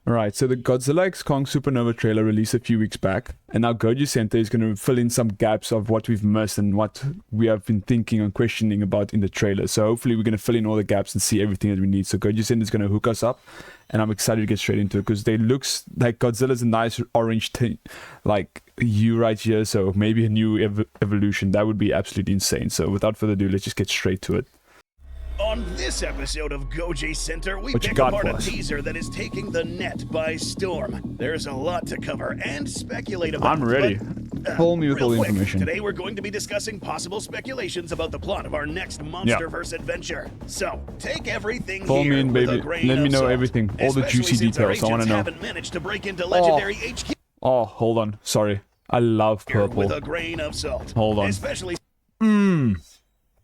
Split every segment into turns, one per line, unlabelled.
Right, so the Godzilla X Kong Supernova trailer released a few weeks back, and now Goji Center is going to fill in some gaps of what we've missed and what we have been thinking and questioning about in the trailer. So hopefully we're going to fill in all the gaps and see everything that we need. So Goji Center is going to hook us up, and I'm excited to get straight into it because they looks like Godzilla's a nice orange tint, like hue right here. So maybe a new evolution. That would be absolutely insane. So without further ado, let's just get straight to it.
On this episode of Goji Center, we
What you
pick
got
apart
for
a
us?
teaser that is taking the net by storm. There's a lot to cover and speculate about.
I'm ready.
But,
Fill me with
real
all the
quick,
information.
Today we're going to be discussing possible speculations about the plot of our next MonsterVerse adventure. So, take everything
Fill
here
me in,
with
baby.
a grain
Let me
of
know
salt,
everything. All the
especially
juicy
since our
details. I want to
agents
know.
haven't managed to break into Legendary HQ
Oh, hold on. Sorry. I love purple.
with a grain of salt.
Hold on.
Especially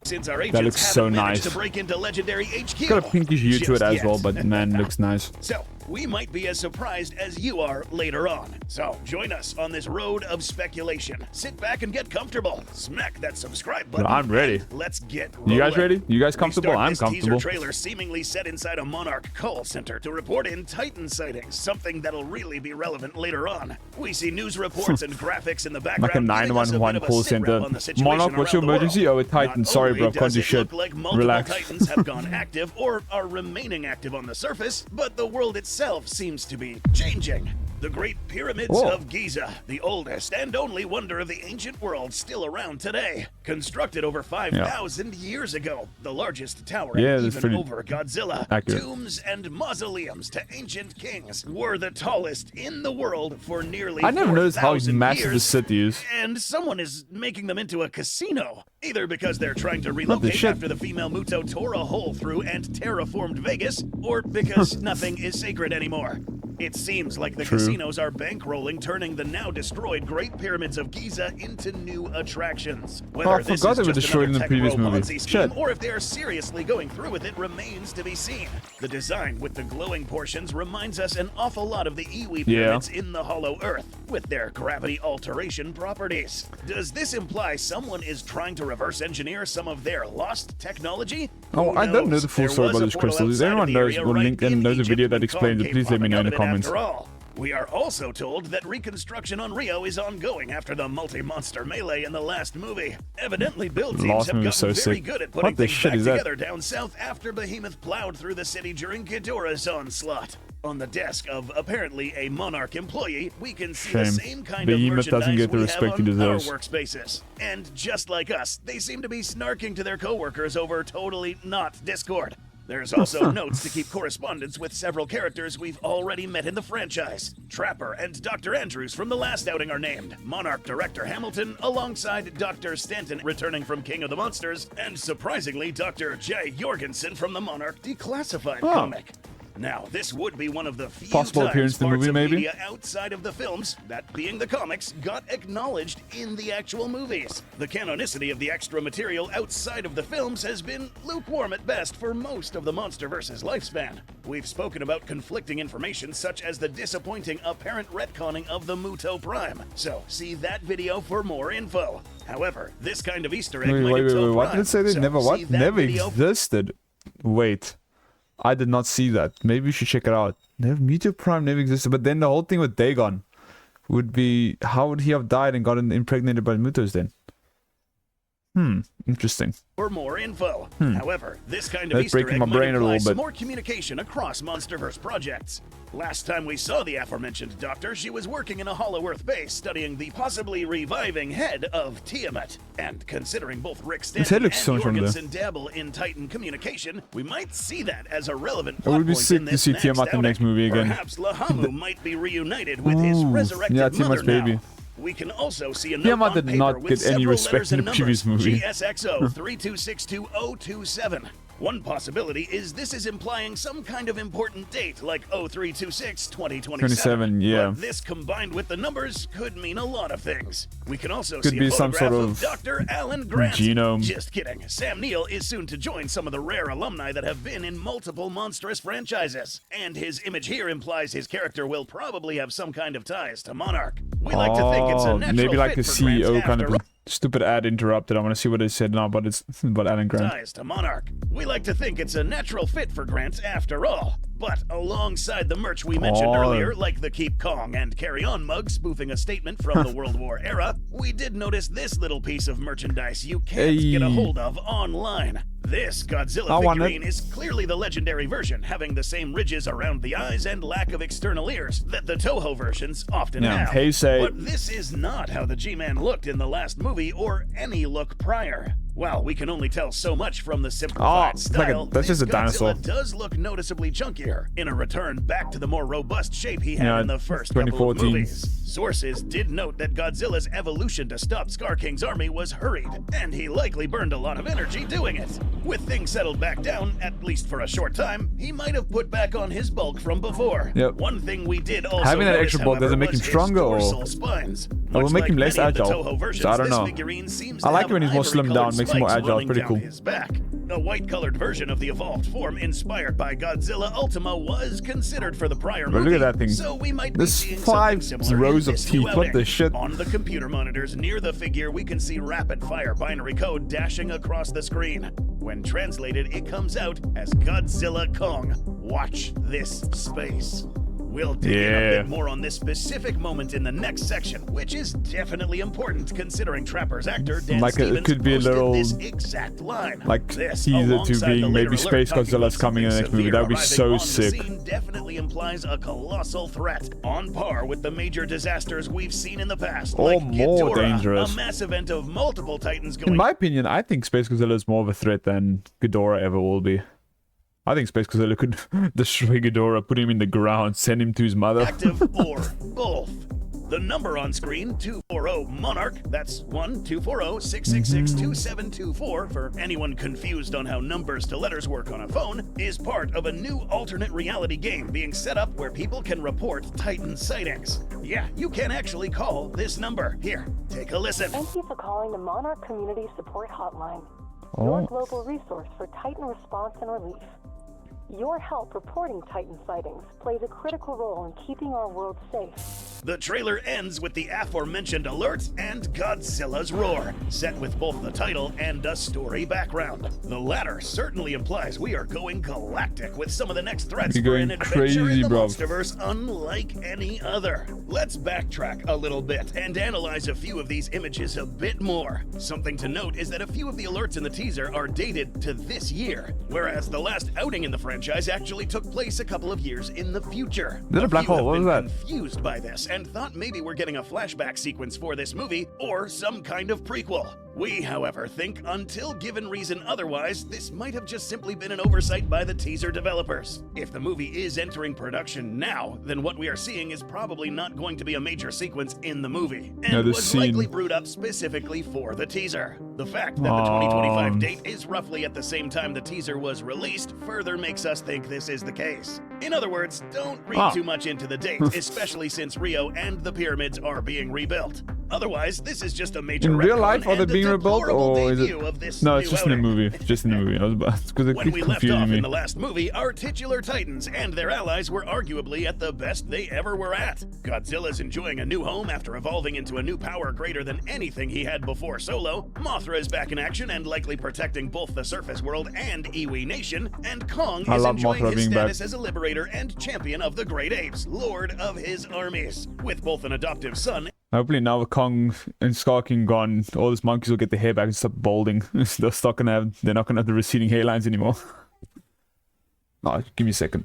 since our
That
agents
looks
haven't
so
managed
nice.
to break into Legendary HQ.
Got a pinkish hue to it
just
as
yet.
well, but man, looks nice.
So, we might be as surprised as you are later on. So, join us on this road of speculation. Sit back and get comfortable. Smack that subscribe button.
I'm ready.
and Let's get
You guys
rolling.
ready? You guys
We
comfortable?
start
I'm
this
comfortable.
Teaser trailer seemingly set inside a Monarch call center to report in Titan sightings, something that'll really be relevant later on. We see news reports and graphics in the background.
Like a
giving us bit
911
of a
call
sit rep
center.
on the situation
Monarch, what's your
around the world.
emergency? Oh, a Titan.
Not
Sorry,
only
bro.
does
Can't do
it
shit.
look like multiple
Relax.
Titans have gone active or are remaining active on the surface, but the world itself seems to be changing. The Great Pyramids
Whoa.
of Giza, the oldest and only wonder of the ancient world still around today. Constructed over 5,000 years ago, the largest tower
Yeah,
and
that's
even
pretty
over Godzilla.
accurate.
Tombs and mausoleums to ancient kings were the tallest in the world for nearly
I never noticed how
4,000
massive the
years.
city is.
And someone is making them into a casino. Either because they're trying to relocate
shit.
after the female Muto tore a hole through and terraformed Vegas, or because nothing is sacred anymore. It seems like the
True.
casinos are bankrolling, turning the now destroyed Great Pyramids of Giza into new attractions. Whether
Oh, I
this
forgot
is
they were
just
destroyed in
another
the previous
tech bro
movie.
Ponzi scheme,
Shit.
or if they're seriously going through with it remains to be seen. The design with the glowing portions reminds us an awful lot of the Iwi pyramids in the Hollow Earth, with their gravity alteration properties. Does this imply someone is trying to reverse engineer some of their lost technology?
Oh,
Who
I don't know
knows?
the full
There
story
was
about
a
these
portal
crystals. If
outside
anyone
of the
knows
area
or
right
link and
in
knows a
Egypt
video that
when
explains
Kong
it,
came
please let me
popping
know in
out
the
of it
comments.
after all. We are also told that reconstruction on Rio is ongoing after the multi-monster melee in the last movie. Evidently, build teams
Last
have
movie
gotten
was so
very
sick.
good at
What
putting
the
things
shit
back
is that?
together down south after Behemoth plowed through the city during Ghidorah's onslaught. On the desk of apparently a Monarch employee, we can see the
Shame.
same kind
Behemoth
of
doesn't
merchandise
get the
we
respect
have
he
on our
deserves.
workspaces. And just like us, they seem to be snarking to their coworkers over totally not Discord. There's also notes to keep correspondence with several characters we've already met in the franchise. Trapper and Dr. Andrews from the last outing are named. Monarch Director Hamilton alongside Dr. Stanton returning from King of the Monsters, and surprisingly Dr. J. Jorgensen from the Monarch Declassified comic. Now, this would be one of the few
Possible
times
appearance in the
parts
movie,
of
maybe?
media outside of the films, that being the comics, got acknowledged in the actual movies. The canonicity of the extra material outside of the films has been lukewarm at best for most of the MonsterVerse's lifespan. We've spoken about conflicting information such as the disappointing apparent retconning of the Muto Prime, so see that video for more info. However, this kind of Easter egg might have told
What did it say? They
so
never
see
what?
that
Never
video
existed. Wait. I did not see that. Maybe we should check it out. Never, Mewtwo Prime never existed. But then the whole thing with Dagon would be, how would he have died and gotten impregnated by Mutos then? Interesting.
for more info. However, this kind of
That's
Easter
breaking
egg
my
might
brain a
imply
little
some
bit.
more communication across MonsterVerse projects. Last time we saw the aforementioned doctor, she was working in a Hollow Earth base studying the possibly reviving head of Tiamat. And considering both Rick
head
Stanton and
looks so much familiar.
Jorgensen dabble in Titan communication, we might see that as a relevant
It
plot
would be
point
sick
in
to
this
see
next
Tiamat in the next
outing.
movie again.
Perhaps Lahamu might be reunited with his
Ooh,
resurrected
yeah,
mother
Tiamat's
now.
baby.
We can also see a note
Tiamat
on
did
paper
not
with
get any
several
respect
letters
in
and
the previous
numbers.
movie.
GSXO 3262-027. One possibility is this is implying some kind of important date, like 0326-2027.
27, yeah.
But this combined with the numbers could mean a lot of things. We can also
Could
see
be
a
some
photograph
sort
of Dr. Alan Grant.
genome.
Just kidding. Sam Neill is soon to join some of the rare alumni that have been in multiple monstrous franchises. And his image here implies his character will probably have some kind of ties to Monarch. We like to think it's a natural
maybe like
fit
a
for Grant
CEO kind
after
of
all.
Stupid ad interrupted. I want to see what they said now, but it's about Alan Grant.
Ties to Monarch. We like to think it's a natural fit for Grant after all. But alongside the merch we mentioned earlier, like the Keep Kong and Carry On mug spoofing a statement from the World War era, we did notice this little piece of merchandise you can't get a hold of online. This Godzilla figurine is clearly the legendary version, having the same ridges around the eyes and lack of external ears that the Toho versions often have. But this is not how the G-Man looked in the last movie or any look prior. While we can only tell so much from the simplified style,
that's just a dinosaur.
Godzilla does look noticeably chunkier, in a return back to the more robust shape he had in the first couple of movies. Sources did note that Godzilla's evolution to stop Scar King's army was hurried, and he likely burned a lot of energy doing it. With things settled back down, at least for a short time, he might have put back on his bulk from before. One thing we did also
having that
notice,
extra bulk doesn't make him stronger, or
spines.
It will make him less agile. So I don't know. I like it when he's more slimmed down, makes him more agile. Pretty cool.
His back. A white-colored version of the evolved form inspired by Godzilla Ultima was considered for the prior movie.
Look at that thing.
So we might be
There's
seeing
5 rows of teeth. What the shit?
On the computer monitors near the figure, we can see rapid-fire binary code dashing across the screen. When translated, it comes out as Godzilla Kong. Watch this space. We'll dig in a bit more on this specific moment in the next section, which is definitely important considering Trapper's actor Dan Stevens
it could be a little
this exact line.
Like teaser to being maybe Space Godzilla's coming in the next movie. That would be so sick.
The scene definitely implies a colossal threat, on par with the major disasters we've seen in the past.
Or
like
more
Ghidorah,
dangerous.
A mass event of multiple titans going.
In my opinion, I think Space Godzilla is more of a threat than Ghidorah ever will be. I think Space Godzilla could destroy Ghidorah, put him in the ground, send him to his mother.
Active or both. The number on screen, 240 Monarch, that's 1-240-666-2724 for anyone confused on how numbers to letters work on a phone, is part of a new alternate reality game being set up where people can report Titan sightings. Yeah, you can actually call this number. Here, take a listen.
Thank you for calling the Monarch Community Support Hotline, your global resource for Titan response and relief. Your help reporting Titan sightings plays a critical role in keeping our world safe.
The trailer ends with the aforementioned alert and Godzilla's roar, set with both the title and a story background. The latter certainly implies we are going galactic with some of the next threats for an adventure in the Monsterverse unlike any other. Let's backtrack a little bit and analyze a few of these images a bit more. Something to note is that a few of the alerts in the teaser are dated to this year, whereas the last outing in the franchise actually took place a couple of years in the future.
Is that a black hole? What was that?
Confused by this and thought maybe we're getting a flashback sequence for this movie or some kind of prequel. We, however, think until given reason otherwise, this might have just simply been an oversight by the teaser developers. If the movie is entering production now, then what we are seeing is probably not going to be a major sequence in the movie, and was likely brewed up specifically for the teaser. The fact that the 2025 date is roughly at the same time the teaser was released further makes us think this is the case. In other words, don't read too much into the date, especially since Rio and the pyramids are being rebuilt. Otherwise, this is just a major
in real life, are they being rebuilt, or is it?
No,
it's just in the movie. It's just in the movie. I was because it
when we left
confusing
off
me.
in the last movie, our titular Titans and their allies were arguably at the best they ever were at. Godzilla's enjoying a new home after evolving into a new power greater than anything he had before Solo. Mothra is back in action and likely protecting both the surface world and Iwi Nation. And Kong is enjoying his status as a liberator and champion of the Great Apes, lord of his armies. With both an adoptive son.
Hopefully now with Kong and Scar King gone, all these monkeys will get their hair back and stop balding. They're not gonna have the receding hairlines anymore. Oh, give me a second.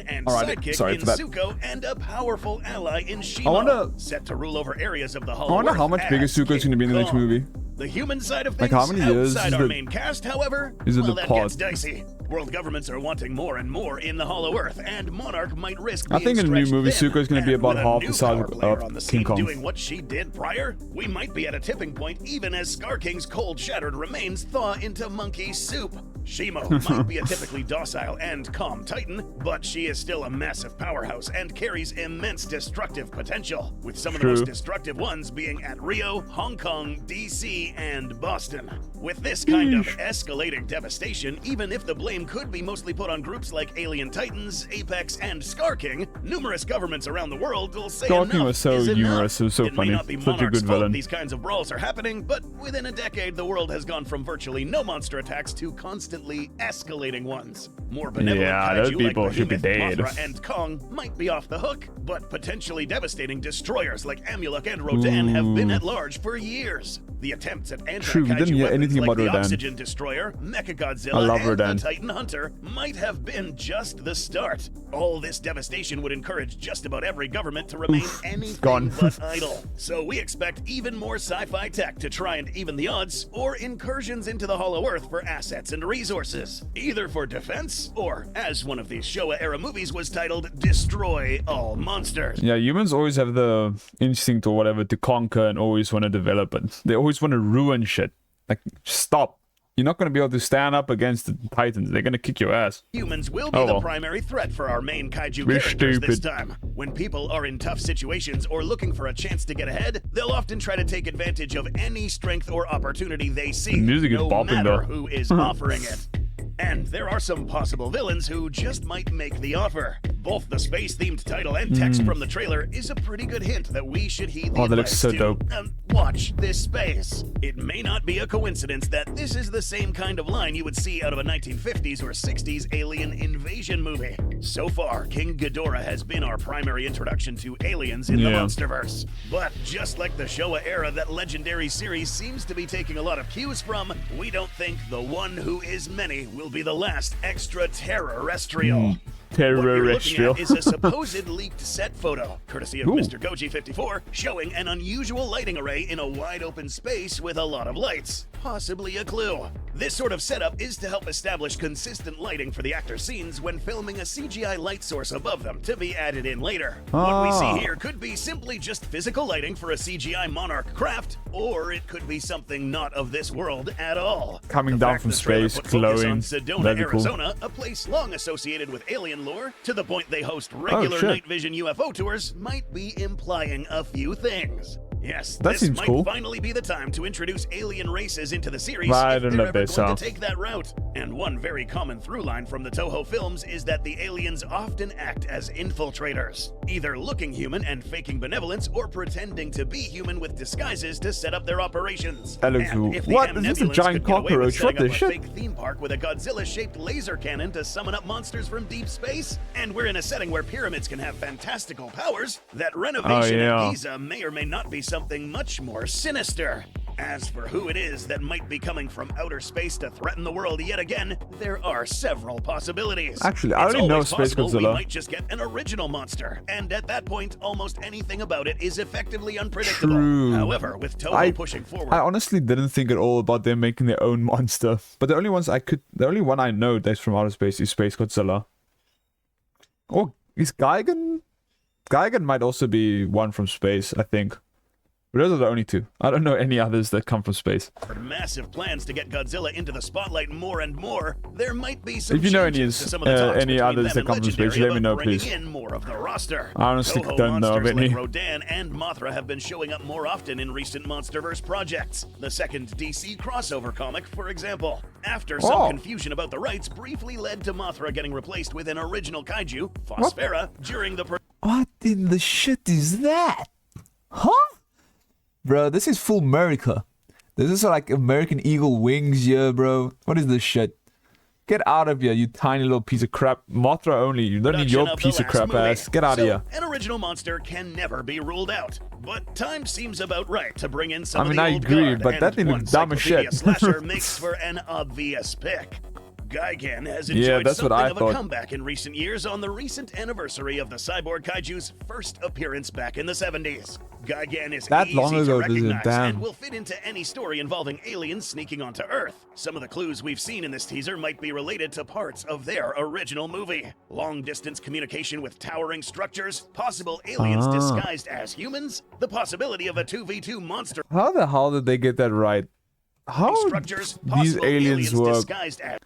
And sidekick in Zuko and a powerful ally in Shimo, set to rule over areas of the Hollow.
I wonder how much bigger Zuko is going to be in the next movie.
The human side of things,
like how many years
outside
is
our main cast, however,
is it
well,
the
that
pod?
gets dicey. World governments are wanting more and more in the Hollow Earth, and Monarch might risk
I
being
think in the new movie,
thin.
Zuko is going to be about half the size of King Kong.
Doing what she did prior, we might be at a tipping point even as Scar King's cold, shattered remains thaw into monkey soup. Shimo might be a typically docile and calm Titan, but she is still a massive powerhouse and carries immense destructive potential, with some of the most destructive ones being at Rio, Hong Kong, DC, and Boston. With this kind of escalating devastation, even if the blame could be mostly put on groups like Alien Titans, Apex, and Scar King, numerous governments around the world will say
Scar King
enough
was so
is enough.
humorous, it was so
It may
funny.
not be
Such a
Monarch's
good
fault
villain.
these kinds of brawls are happening, but within a decade, the world has gone from virtually no monster attacks to constantly escalating ones. More benevolent
Yeah,
kaiju
those people
like
should be
Behemoth,
dead.
Mothra, and Kong might be off the hook, but potentially devastating destroyers like Amulek and Rodan have been at large for years. The attempts at
True, we didn't
anti-kaiju
hear
weapons
anything
like
about
the
Rodan.
Oxygen Destroyer,
I
Mechagodzilla,
love
and
Rodan.
the Titan Hunter might have been just the start. All this devastation would encourage just about every government to remain anything
gone.
but idle. So we expect even more sci-fi tech to try and even the odds, or incursions into the Hollow Earth for assets and resources, either for defense or, as one of these Showa-era movies was titled, Destroy All Monsters.
Yeah, humans always have the instinct or whatever to conquer and always want to develop it. They always want to ruin shit. Like, stop. You're not going to be able to stand up against the Titans. They're going to kick your ass.
Humans will be the primary threat for our main kaiju
We're
characters this
stupid.
time. When people are in tough situations or looking for a chance to get ahead, they'll often try to take advantage of any strength or opportunity they see,
The music is
no
bopping,
matter
though.
who is offering it. And there are some possible villains who just might make the offer. Both the space-themed title and text from the trailer is a pretty good hint that we should heed the
Oh, that looks
advice
so
to,
dope.
watch this space. It may not be a coincidence that this is the same kind of line you would see out of a 1950s or 60s alien invasion movie. So far, King Ghidorah has been our primary introduction to aliens in the
Yeah.
Monsterverse. But just like the Showa era that legendary series seems to be taking a lot of cues from, we don't think the one who is many will be the last extraterrestrial. What you're looking
Terrestrial.
at is a supposed leaked set photo, courtesy of
Ooh.
Mr. Goji 54, showing an unusual lighting array in a wide open space with a lot of lights. Possibly a clue. This sort of setup is to help establish consistent lighting for the actor's scenes when filming a CGI light source above them to be added in later. What we see here could be simply just physical lighting for a CGI Monarch craft, or it could be something not of this world at all.
Coming
The
down
fact
from
the trailer
space,
put focus
glowing.
on Sedona,
That'd be cool.
Arizona, a place long associated with alien lore, to the point they host regular
shit.
night vision UFO tours, might be implying a few things. Yes,
That
this
seems
might
cool.
finally be the time to introduce alien races into the series
I
if
don't
they're
know
ever
this,
going
huh?
to take that route. And one very common through line from the Toho films is that the aliens often act as infiltrators, either looking human and faking benevolence, or pretending to be human with disguises to set up their operations.
That looks
And
cool.
if the
What? Is this a
Amnebulans
giant
could get away with
cockroach?
setting
What the
up a
shit?
fake theme park with a Godzilla-shaped laser cannon to summon up monsters from deep space, and we're in a setting where pyramids can have fantastical powers, that renovation
yeah.
at Giza may or may not be something much more sinister. As for who it is that might be coming from outer space to threaten the world yet again, there are several possibilities.
Actually, I
It's
already know
always
Space
possible
Godzilla.
We might just get an original monster, and at that point, almost anything about it is effectively unpredictable.
True.
However, with Toho
I-
pushing forward,
I honestly didn't think at all about them making their own monster. But the only one I know that's from outer space is Space Godzilla. Or is Gigan? Gigan might also be one from space, I think. But those are the only two. I don't know any others that come from space.
massive plans to get Godzilla into the spotlight more and more, there might be some
If you know
changes
any
to some of the talks
any
between
others
them
that
and
come from space,
Legendary
let me
about
know,
bringing
please.
in more of the roster.
I honestly
Toho
don't know of
monsters
any.
like Rodan and Mothra have been showing up more often in recent MonsterVerse projects. The second DC crossover comic, for example. After some confusion about the rights briefly led to Mothra getting replaced with an original kaiju, Phosphera, during the
What in the shit is that? Huh? Bro, this is full America. This is like American Eagle wings here, bro. What is this shit? Get out of here, you tiny little piece of crap. Mothra only. You don't need
production
your
of the
piece of
last
crap
movie.
ass. Get out
So,
of here.
An original monster can never be ruled out. But time seems about right to bring in some
I
of
mean,
the
I
old
agree,
guard,
but
and
that thing
one
looks dumb as
Cyclopedia
shit.
Slasher makes for an obvious pick. Gigan has
Yeah,
enjoyed
that's what
something
I
of
thought.
a comeback in recent years on the recent anniversary of the Cyborg Kaiju's first appearance back in the 70s. Gigan is
That
easy
long
to
ago, does it?
recognize
Damn.
and will fit into any story involving aliens sneaking onto Earth. Some of the clues we've seen in this teaser might be related to parts of their original movie. Long-distance communication with towering structures, possible aliens disguised as humans, the possibility of a 2v2 monster
How the hell did they get that right? How
structures,
these
possible
aliens work?
disguised as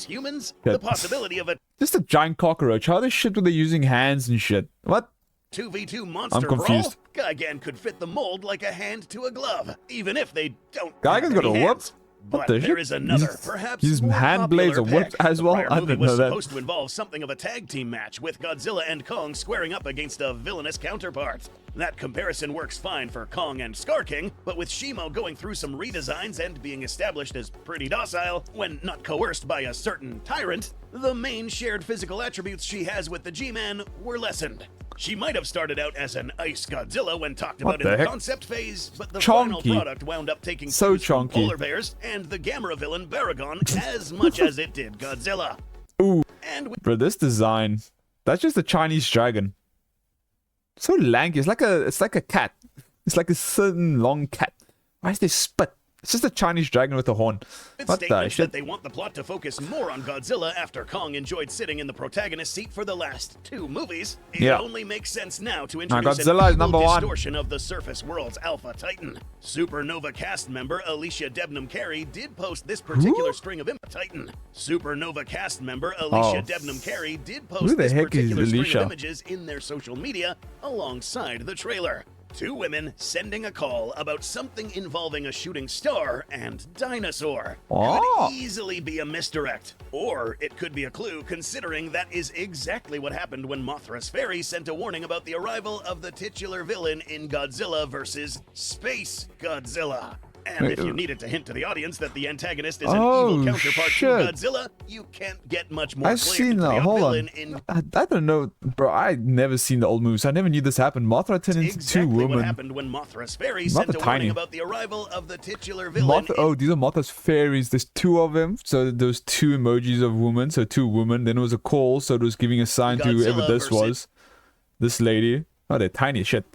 humans,
Yeah.
the possibility of a
Just a giant cockroach. How the shit were they using hands and shit? What?
2v2 monster
I'm confused.
brawl, Gigan could fit the mold like a hand to a glove, even if they don't
Gigan's
have
got a
any
whoop?
hands.
What
But
the
there
shit?
is another,
His-
perhaps
his
more
hand blades
popular
are whipped
pick.
as well?
The prior
I didn't
movie was
know that.
supposed to involve something of a tag team match with Godzilla and Kong squaring up against a villainous counterpart. That comparison works fine for Kong and Scar King, but with Shimo going through some redesigns and being established as pretty docile when not coerced by a certain tyrant, the main shared physical attributes she has with the G-Man were lessened. She might have started out as an Ice Godzilla when talked
What
about in
the
the
heck?
concept phase, but the
Chonky.
final product wound up taking
So
cues from
chonky.
polar bears and the Gamera villain Baragon as much as it did Godzilla.
Ooh.
And with
Bro, this design. That's just a Chinese dragon. So lanky. It's like a cat. It's like a certain long cat. Why is there spit? It's just a Chinese dragon with a horn. What the
statements
shit?
that they want the plot to focus more on Godzilla after Kong enjoyed sitting in the protagonist seat for the last 2 movies, it
Yeah.
only makes sense now to
Now,
introduce
Godzilla
an
is
evil
number one.
distortion of the surface world's Alpha Titan. Supernova cast member Alicia Debnam Carey did post this particular string of Titan. Supernova cast member Alicia
Oh.
Debnam Carey did
Who
post
the
this
heck is
particular string
Alicia?
of images in their social media alongside the trailer. 2 women sending a call about something involving a shooting star and dinosaur.
Oh.
Could easily be a misdirect, or it could be a clue considering that is exactly what happened when Mothra's Fairy sent a warning about the arrival of the titular villain in Godzilla vs. Space Godzilla. And if you needed to hint to the audience that the antagonist is an
Oh,
evil counterpart
shit.
to Godzilla, you can't get much more
I've
clear
seen
into
that.
the
Hold
villain
on.
in
I don't know, bro. I've never seen the old movies. I never knew this happened. Mothra turned into
exactly
2
what
women.
happened when Mothra's Fairy
Mothra
sent a warning
tiny.
about the arrival of the titular villain.
Oh, these are Mothra's fairies. There's 2 of them. So there was 2 emojis of women. So 2 women. Then it was a call. So it was giving a sign to whoever
Godzilla
this
versus-
was. This lady. Oh, they're tiny as shit.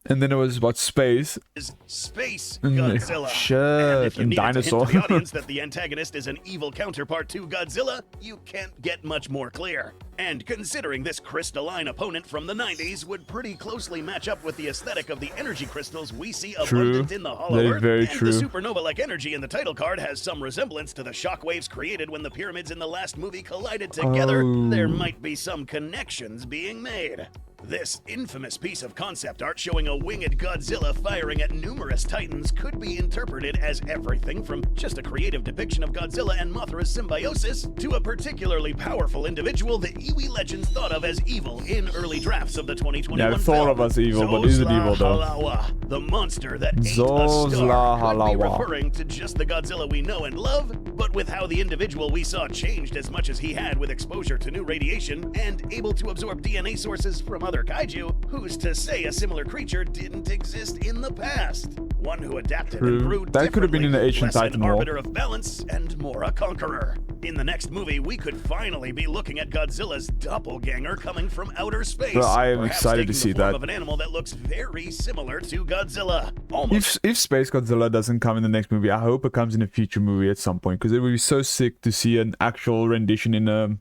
And then it was about space.
Is Space
Mm,
Godzilla.
shit,
And if you
and
needed
dinosaur.
to hint to the audience that the antagonist is an evil counterpart to Godzilla, you can't get much more clear. And considering this crystalline opponent from the 90s would pretty closely match up with the aesthetic of the energy crystals we see abundant in the Hollow
Very,
Earth,
very
and
true.
the supernova-like energy in the title card has some resemblance to the shockwaves created when the pyramids in the last movie collided together,
Oh.
there might be some connections being made. This infamous piece of concept art showing a winged Godzilla firing at numerous titans could be interpreted as everything from just a creative depiction of Godzilla and Mothra's symbiosis to a particularly powerful individual the Iwi legends thought of as evil in early drafts of the 2021
Yeah, thought
film.
of as evil, but isn't
Zosla
evil, though.
Halawa, the monster that ate a
Zosla
star, could be
Halawa.
referring to just the Godzilla we know and love, but with how the individual we saw changed as much as he had with exposure to new radiation and able to absorb DNA sources from other kaiju, who's to say a similar creature didn't exist in the past? One who adapted
True.
and grew
That could have been in the
differently,
ancient
less
Titan
an
War.
arbiter of balance and more a conqueror. In the next movie, we could finally be looking at Godzilla's doppelganger coming from outer space.
Bro, I am
perhaps
excited to
taking
see
the form
that.
of an animal that looks very similar to Godzilla. Almost
If Space Godzilla doesn't come in the next movie, I hope it comes in a future movie at some point, because it would be so sick to see an actual rendition in a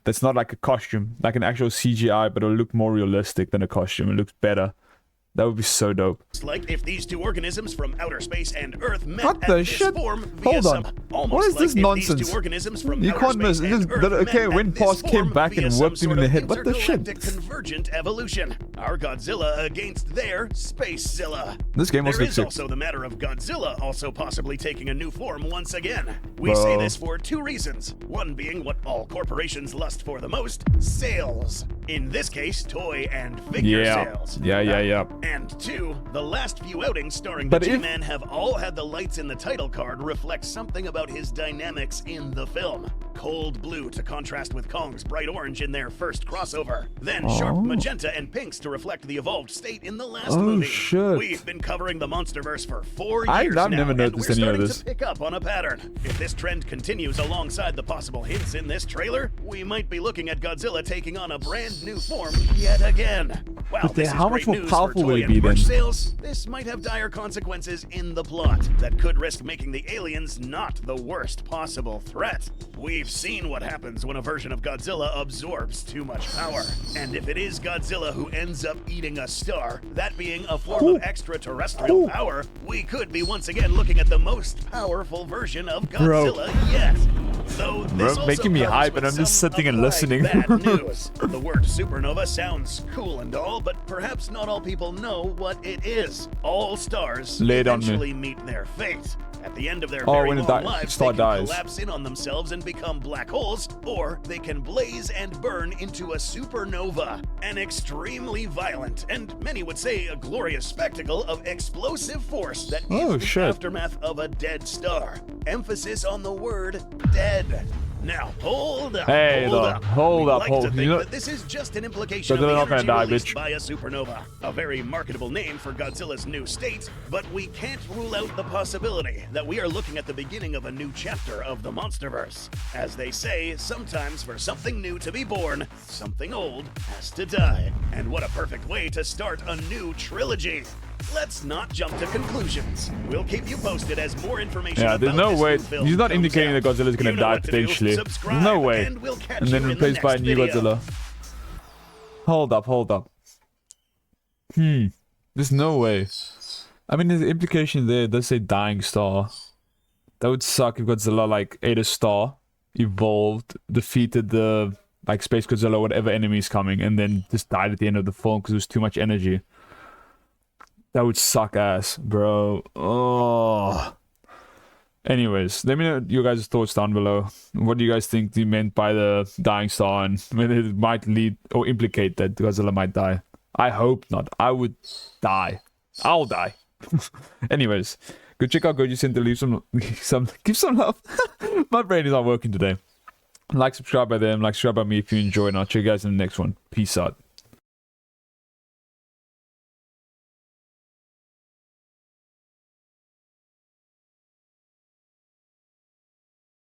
that's not like a costume, like an actual CGI, but it'll look more realistic than a costume. It looks better. That would be so dope.
like if these 2 organisms from outer space and Earth met
What
at
the
this
shit?
form via
Hold on.
some- almost
What is
like
this
if these
nonsense?
2 organisms from
You
outer
can't
space
miss.
and
Just-
Earth
okay,
met
when
at
Paz
this
came
form
back and
via
whooped
some
him in the
sort
head.
of
What the shit?
intergalactic convergent evolution. Our Godzilla against their Spacezilla.
This game was
There
good
is
too.
also the matter of Godzilla also possibly taking a new form once again. We say
Bro.
this for 2 reasons. One being what all corporations lust for the most, sales. In this case, toy and figure sales.
Yeah.
And 2, the last few outings starring
But
the
if-
G-Man have all had the lights in the title card reflect something about his dynamics in the film. Cold blue to contrast with Kong's bright orange in their first crossover. Then sharp magenta and pinks to reflect the evolved state in the last
Oh,
movie.
shit.
We've been covering the MonsterVerse for 4
I've
years
never
now, and
noticed
we're
any of
starting
this.
to pick up on a pattern. If this trend continues alongside the possible hints in this trailer, we might be looking at Godzilla taking on a brand new form yet again. Wow,
But
this is
how
great
much more
news
powerful
for
will
toy
it
and
be
merch
then?
sales. This might have dire consequences in the plot that could risk making the aliens not the worst possible threat. We've seen what happens when a version of Godzilla absorbs too much power. And if it is Godzilla who ends up eating a star, that being a form of extraterrestrial power, we could be once again looking at the most powerful version of Godzilla yet. Though this
Bro,
also
making me
comes
hype,
with
and I'm just
some
sitting and
applied
listening.
Bad news. The word supernova sounds cool and all, but perhaps not all people know what it is. All stars
Lay it on me.
eventually meet their fate. At the end of their
Oh,
very
when
long
the
lives,
star
they can
dies.
collapse in on themselves and become black holes, or they can blaze and burn into a supernova. An extremely violent, and many would say a glorious spectacle of explosive force that is the
shit.
aftermath of a dead star. Emphasis on the word dead. Now, hold up.
Hey, hold
We'd
up,
like
hold-
to think
you know-
that this is just an implication of
Godzilla
the
not gonna
energy
die,
released
bitch.
by a supernova. A very marketable name for Godzilla's new state, but we can't rule out the possibility that we are looking at the beginning of a new chapter of the Monsterverse. As they say, sometimes for something new to be born, something old has to die. And what a perfect way to start a new trilogy. Let's not jump to conclusions. We'll keep you posted as more information
Yeah, there's
about
no
this
way.
new film
He's not
comes
indicating
out.
that Godzilla's gonna
You know
die
what to do.
potentially.
Subscribe,
There's no way.
and we'll catch
And then
you in the
replaced by a
next
new
video.
Godzilla. Hold up. There's no way. I mean, the implication there does say dying star. That would suck if Godzilla, like, ate a star, evolved, defeated the, like, Space Godzilla, whatever enemy is coming, and then just died at the end of the film because it was too much energy. That would suck ass, bro. Oh. Anyways, let me know your guys' thoughts down below. What do you guys think he meant by the dying star, and whether it might lead or implicate that Godzilla might die? I hope not. I would die. I'll die. Anyways, go check out Goji Center. Leave give some love. My brain is not working today. Like, subscribe by them. Like, subscribe by me if you enjoy, and I'll check you guys in the next one. Peace out.